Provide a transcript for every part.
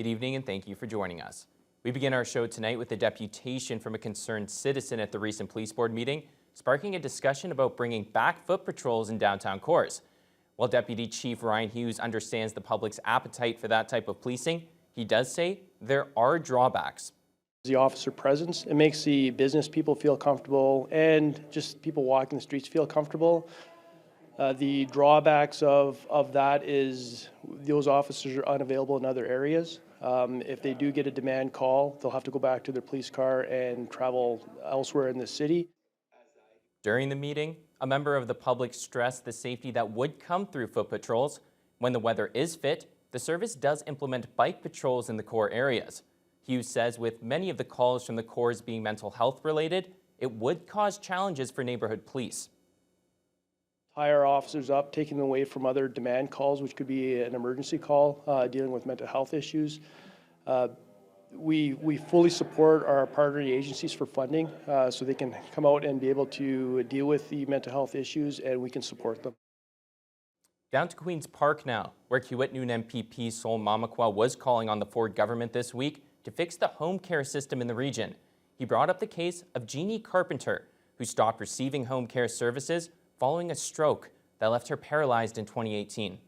Good evening and thank you for joining us. We begin our show tonight with a deputation from a concerned citizen at the recent police board meeting, sparking a discussion about bringing back foot patrols in downtown cores. While Deputy Chief Ryan Hughes understands the public's appetite for that type of policing, he does say there are drawbacks. The officer presence, it makes the business people feel comfortable and just people walking the streets feel comfortable. The drawbacks of that is those officers are unavailable in other areas. If they do get a demand call, they'll have to go back to their police car and travel elsewhere in the city. During the meeting, a member of the public stressed the safety that would come through foot patrols. When the weather is fit, the service does implement bike patrols in the core areas. Hughes says with many of the calls from the cores being mental health related, it would cause challenges for neighborhood police. Tie our officers up, taking them away from other demand calls, which could be an emergency call, dealing with mental health issues. We fully support our partner agencies for funding so they can come out and be able to deal with the mental health issues, and we can support them. Down to Queen's Park now, where Kiiwetinoong MPP Sol Mamakwa was calling on the Ford government this week to fix the home care system in the region. He brought up the case of Jeannie Carpenter, who stopped receiving home care services following a stroke that left her paralyzed in 2018.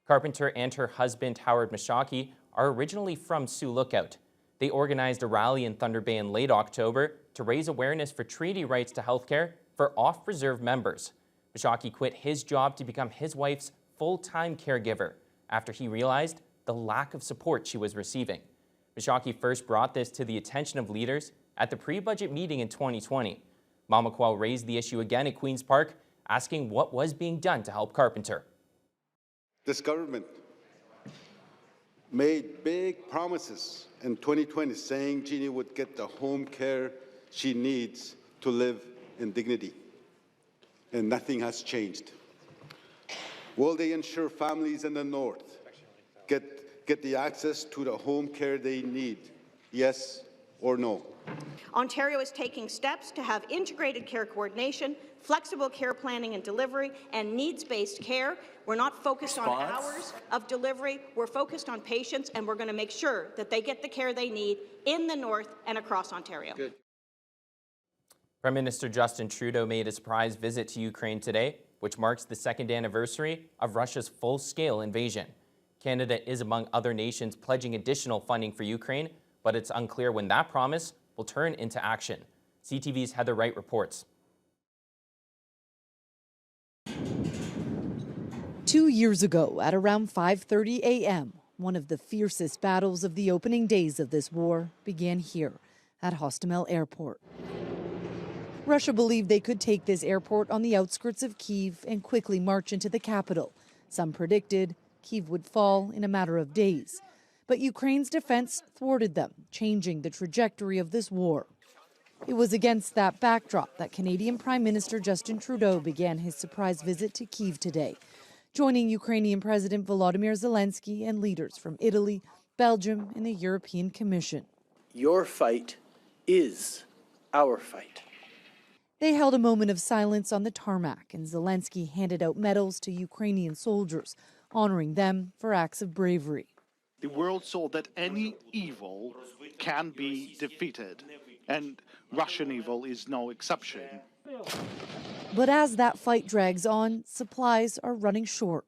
Carpenter and her husband, Howard Mashaki, are originally from Sioux Lookout. They organized a rally in Thunder Bay in late October to raise awareness for treaty rights to healthcare for off-reserve members. Mashaki quit his job to become his wife's full-time caregiver after he realized the lack of support she was receiving. Mashaki first brought this to the attention of leaders at the pre-budget meeting in 2020. Mamakwa raised the issue again at Queen's Park, asking what was being done to help Carpenter. This government made big promises in 2020 saying Jeannie would get the home care she needs to live in dignity, and nothing has changed. Will they ensure families in the north get the access to the home care they need? Yes or no? Ontario is taking steps to have integrated care coordination, flexible care planning and delivery, and needs-based care. We're not focused on hours of delivery. We're focused on patients, and we're going to make sure that they get the care they need in the north and across Ontario. Good. Prime Minister Justin Trudeau made a surprise visit to Ukraine today, which marks the second anniversary of Russia's full-scale invasion. Canada is among other nations pledging additional funding for Ukraine, but it's unclear when that promise will turn into action. CTV's Heather Wright reports. 2 years ago, at around 5:30 a.m., one of the fiercest battles of the opening days of this war began here at Hostomel Airport. Russia believed they could take this airport on the outskirts of Kyiv and quickly march into the capital. Some predicted Kyiv would fall in a matter of days. But Ukraine's defense thwarted them, changing the trajectory of this war. It was against that backdrop that Canadian Prime Minister Justin Trudeau began his surprise visit to Kyiv today, joining Ukrainian President Volodymyr Zelensky and leaders from Italy, Belgium, and the European Commission. Your fight is our fight. They held a moment of silence on the tarmac, and Zelensky handed out medals to Ukrainian soldiers, honoring them for acts of bravery. The world saw that any evil can be defeated, and Russian evil is no exception. But as that fight drags on, supplies are running short.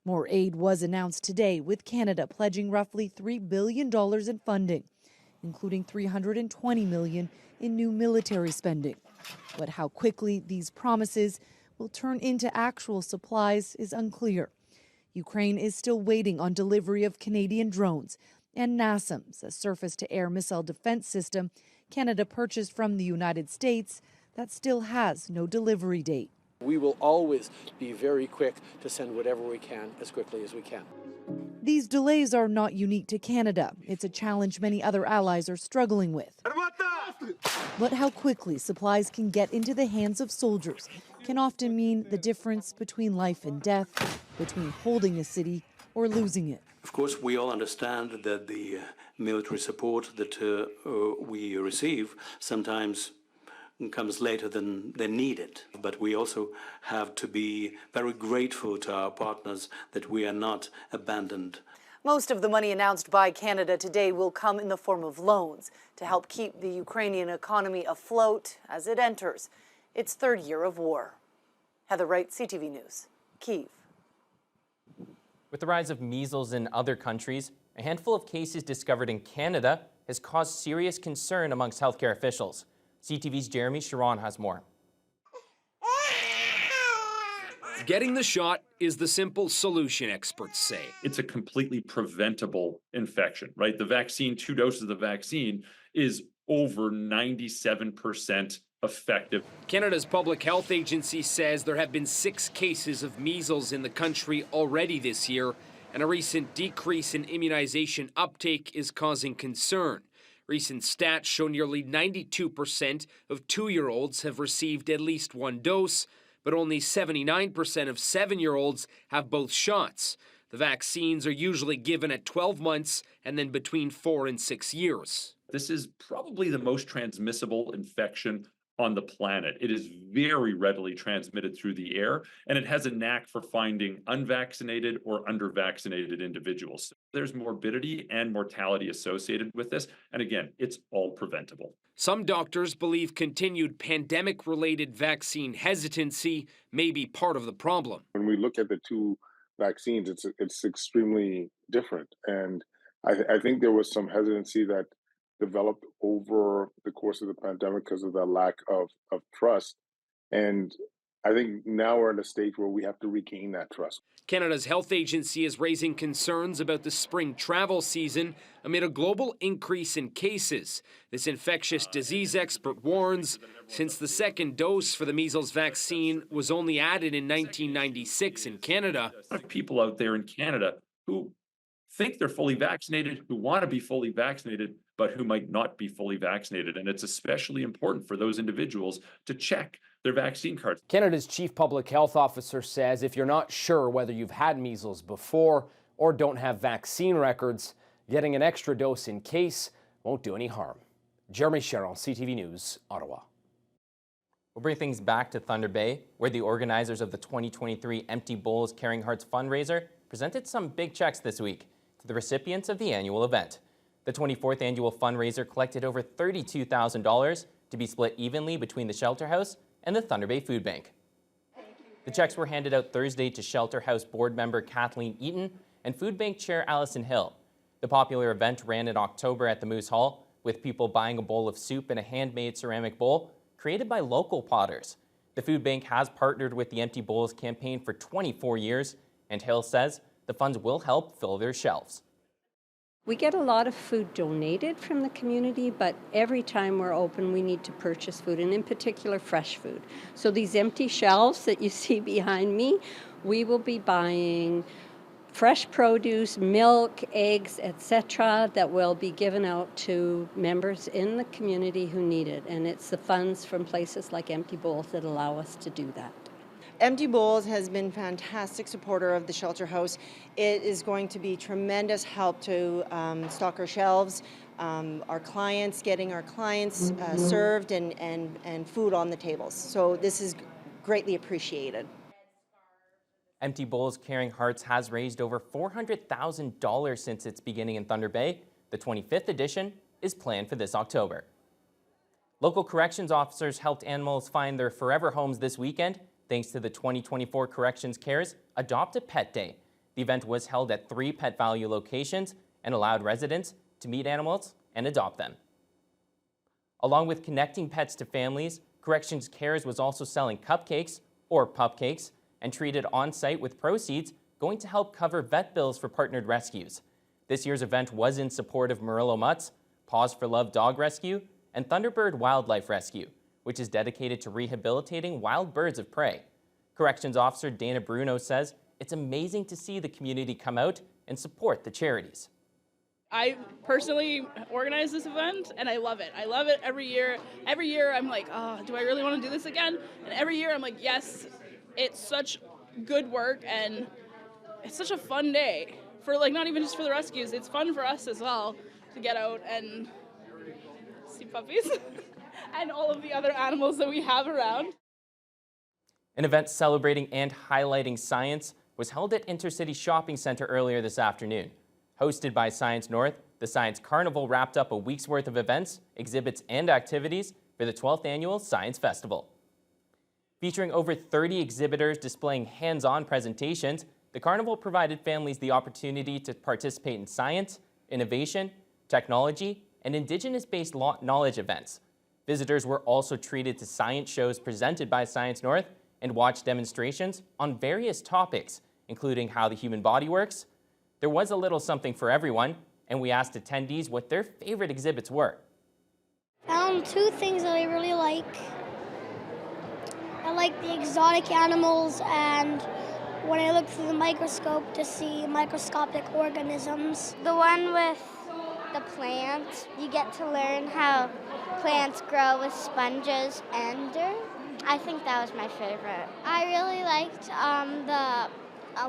More aid was announced today, with Canada pledging roughly $3 billion in funding, including $320 million in new military spending. But how quickly these promises will turn into actual supplies is unclear. Ukraine is still waiting on delivery of Canadian drones and NASAMS, a surface-to-air missile defense system Canada purchased from the United States that still has no delivery date. We will always be very quick to send whatever we can as quickly as we can. These delays are not unique to Canada. It's a challenge many other allies are struggling with. But how quickly supplies can get into the hands of soldiers can often mean the difference between life and death, between holding a city or losing it. Of course, we all understand that the military support that we receive sometimes comes later than needed. But we also have to be very grateful to our partners that we are not abandoned. Most of the money announced by Canada today will come in the form of loans to help keep the Ukrainian economy afloat as it enters its third year of war. Heather Wright, CTV News, Kyiv. With the rise of measles in other countries, a handful of cases discovered in Canada has caused serious concern amongst healthcare officials. CTV's Jeremy Sharon has more. Getting the shot is the simple solution, experts say. It's a completely preventable infection, right? The vaccine, 2 doses of the vaccine, is over 97% effective. Canada's Public Health Agency says there have been 6 cases of measles in the country already this year, and a recent decrease in immunization uptake is causing concern. Recent stats show nearly 92% of 2-year-olds have received at least 1 dose, but only 79% of 7-year-olds have both shots. The vaccines are usually given at 12 months and then between 4 and 6 years. This is probably the most transmissible infection on the planet. It is very readily transmitted through the air, and it has a knack for finding unvaccinated or under-vaccinated individuals. There's morbidity and mortality associated with this, and again, it's all preventable. Some doctors believe continued pandemic-related vaccine hesitancy may be part of the problem. When we look at the 2 vaccines, it's extremely different, and I think there was some hesitancy that developed over the course of the pandemic because of the lack of trust. And I think now we're at a stage where we have to regain that trust. Canada's health agency is raising concerns about the spring travel season amid a global increase in cases. This infectious disease expert warns since the 2nd dose for the measles vaccine was only added in 1996 in Canada. There are people out there in Canada who think they're fully vaccinated, who want to be fully vaccinated, but who might not be fully vaccinated. And it's especially important for those individuals to check their vaccine cards. Canada's chief public health officer says if you're not sure whether you've had measles before or don't have vaccine records, getting an extra dose in case won't do any harm. Jeremy Sharon, CTV News, Ottawa. We'll bring things back to Thunder Bay, where the organizers of the 2023 Empty Bowls Caring Hearts fundraiser presented some big checks this week to the recipients of the annual event. The 24th annual fundraiser collected over $32,000 to be split evenly between the Shelter House and the Thunder Bay Food Bank. The checks were handed out Thursday to Shelter House board member Kathleen Eaton and Food Bank Chair Allison Hill. The popular event ran in October at the Moose Hall, with people buying a bowl of soup in a handmade ceramic bowl created by local potters. The Food Bank has partnered with the Empty Bowls campaign for 24 years, and Hill says the funds will help fill their shelves. We get a lot of food donated from the community, but every time we're open, we need to purchase food, and in particular, fresh food. So these empty shelves that you see behind me, we will be buying fresh produce, milk, eggs, etc., that will be given out to members in the community who need it. And it's the funds from places like Empty Bowls that allow us to do that. Empty Bowls has been a fantastic supporter of the Shelter House. It is going to be tremendous help to stock our shelves, our clients, getting our clients served and food on the tables. So this is greatly appreciated. Empty Bowls Caring Hearts has raised over $400,000 since its beginning in Thunder Bay. The 25th edition is planned for this October. Local corrections officers helped animals find their forever homes this weekend, thanks to the 2024 Corrections Cares Adopt a Pet Day. The event was held at 3 Pet Value locations and allowed residents to meet animals and adopt them. Along with connecting pets to families, Corrections Cares was also selling cupcakes, or pupcakes, and treated on-site with proceeds going to help cover vet bills for partnered rescues. This year's event was in support of Murillo Mutts, Paws for Love Dog Rescue, and Thunderbird Wildlife Rescue, which is dedicated to rehabilitating wild birds of prey. Corrections Officer Dana Bruno says it's amazing to see the community come out and support the charities. I personally organize this event, and I love it. I love it every year. Every year I'm like, oh, do I really want to do this again? And every year I'm like, yes, it's such good work, and it's such a fun day. For not even just for the rescues, it's fun for us as well to get out and see puppies. And all of the other animals that we have around. An event celebrating and highlighting science was held at Intercity Shopping Center earlier this afternoon. Hosted by Science North, the Science Carnival wrapped up a week's worth of events, exhibits, and activities for the 12th Annual Science Festival. Featuring over 30 exhibitors displaying hands-on presentations, the carnival provided families the opportunity to participate in science, innovation, technology, and Indigenous-based knowledge events. Visitors were also treated to science shows presented by Science North and watched demonstrations on various topics, including how the human body works. There was a little something for everyone, and we asked attendees what their favorite exhibits were. Two things that I really like. I like the exotic animals, and when I look through the microscope to see microscopic organisms. The one with the plants, you get to learn how plants grow with sponges and dirt. I think that was my favorite. I really liked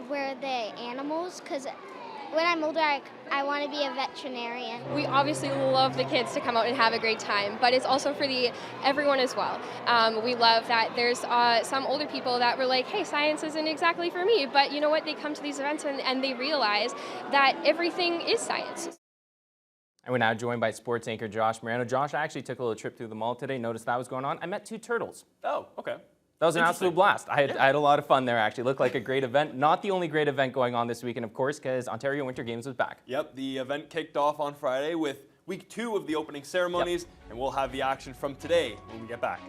where the animals, because when I'm older, I want to be a veterinarian. We obviously love the kids to come out and have a great time, but it's also for everyone as well. We love that there's some older people that were like, hey, science isn't exactly for me, but you know what? They come to these events and they realize that everything is science. And we're now joined by sports anchor Josh Morano. Josh, I actually took a little trip through the mall today, noticed that was going on. I met 2 turtles. Oh, okay. That was an absolute blast. I had a lot of fun there, actually. Looked like a great event. Not the only great event going on this weekend, of course, because Ontario Winter Games was back. Yep, the event kicked off on Friday with week 2 of the opening ceremonies, and we'll have the action from today when we get back.